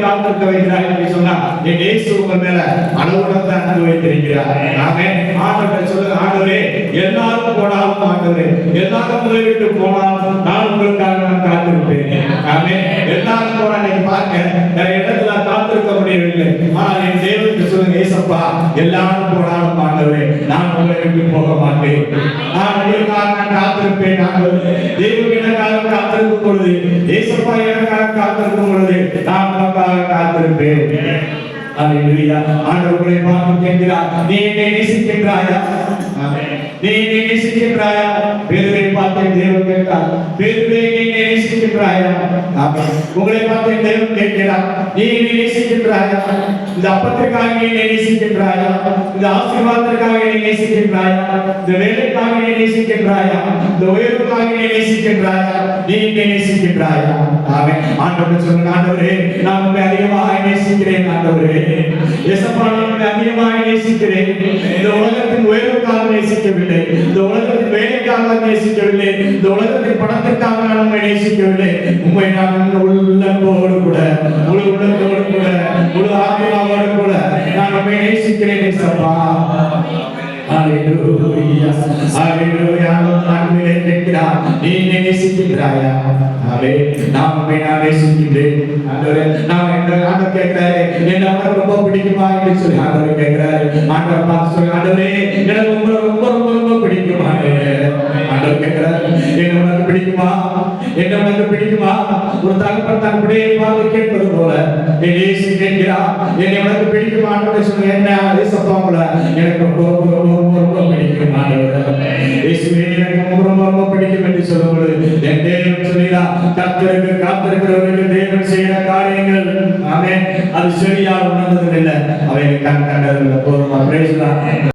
காத்திருக்க வைக்கிறார் என்று சொன்னா என் இயேசு உங்க மேல அளவுடன் அன்பு வைத்திருக்கிறார். ஆமென். ஆண்டவர் சொல்லுங்க, ஆண்டவரே எல்லாரும் போனாலும், ஆண்டவரே எல்லாரும் உங்களை விட்டு போனாலும் நான் உங்களுக்காக நான் காத்திருப்பேன். ஆமென். எல்லாரும் போனா நீங்க பாருங்க, நிறைய இடத்துல காத்திருக்க முடியவில்லை. ஆனால் என் தேவனுக்கு சொல்லுங்க, ஏசப்பா எல்லாரும் போனாலும் ஆண்டவரே நான் உங்களை விட்டு போக மாட்டேன். நான் உங்களுக்காக நான் காத்திருப்பேன். ஆண்டவரே தேவன் எனக்காக காத்திருக்கும் பொழுது, ஏசப்பா எனக்காக காத்திருக்கும் பொழுது நான் உங்களுக்காக காத்திருப்பேன். அல்லேலூயா. ஆண்டவர் உங்களை பார்த்து கேட்கிறார், நீ என்னை நேசிக்கின்றாயா? நீ என்னை நேசிக்கின்றாயா? பேதுருவை பார்த்து தேவன் கேட்கிறார், பேதுருவே நீ என்னை நேசிக்கின்றாயா? உங்களை பார்த்து தேவன் கேட்கிறார், நீ என்னை நேசிக்கின்றாயா? இந்த அப்பத்திற்காக நீ என்னை நேசிக்கின்றாயா? இந்த ஆசீர்வாதத்திற்காக நீ நேசிக்கின்றாயா? இந்த வேலைக்காக நீ நேசிக்கின்றாயா? இந்த உயர்வுக்காக நீ நேசிக்கின்றாயா? நீ என்னை நேசிக்கின்றாயா? ஆமென். ஆண்டவர் சொல்லுங்க, ஆண்டவரே நான் உங்களை அதிகமாக நேசிக்கிறேன். ஆண்டவரே இயேசுப்பா நான் உங்களை அதிகமாக நேசிக்கிறேன். இந்த உலகத்தின் உயர்வுக்காக நேசிக்கவில்லை, இந்த உலகத்தின் வேலைக்காக நேசிக்கவில்லை, இந்த உலகத்தின் பணத்திற்காக நான் உங்களை நேசிக்கவில்லை. உண்மை நான் உள்ளத்தோடு கூட, முழு உள்ளத்தோடு கூட, முழு ஆத்மாவோடு கூட நான் உங்களை நேசிக்கிறேன். இயேசுப்பா ஹalleluya ஹalleluya. நான் கேட்கிறேன், நீ என்னை நேசிக்கின்றாயா? ஆமென். நான் உம்மை நேசிக்கின்றேன். ஆண்டவரே நான் ஆண்டவர் கேட்கிறாரு, என்ன உனக்கு ரொம்ப பிடிக்குமா என்று சொல்லி ஆண்டவர் கேட்கிறாரு. ஆண்டவர் பார்த்து சொல்லி, ஆண்டவரே எனக்கு ரொம்ப ரொம்ப ரொம்ப ரொம்ப பிடிக்கும். ஆண்டவர் கேட்கிறாரு, என்ன உனக்கு பிடிக்குமா? என்ன உனக்கு பிடிக்குமா? ஒரு தகப்பன் தன் பிள்ளையை பார்த்து கேட்பது போல என் இயேசு கேட்கிறார், என்னை உனக்கு பிடிக்குமா? ஆண்டவர் சொல்லுங்க, என்ன இயேசுப்பா எனக்கு ரொம்ப ரொம்ப ரொம்ப பிடிக்கும். ஆண்டவரே இயேசுவே எனக்கு ரொம்ப ரொம்ப பிடிக்கும் என்று சொல்லும்போது என் தேவன் சொல்கிறார், கர்த்தருக்கு காத்திருக்கிறவர்களுக்கு தேவன் செய்கிற காரியங்கள் ஆமென் அது சரியாக உணர்ந்ததில்லை, அவை கண் கண்டதில்லை. போதுமா? Praise the Lord.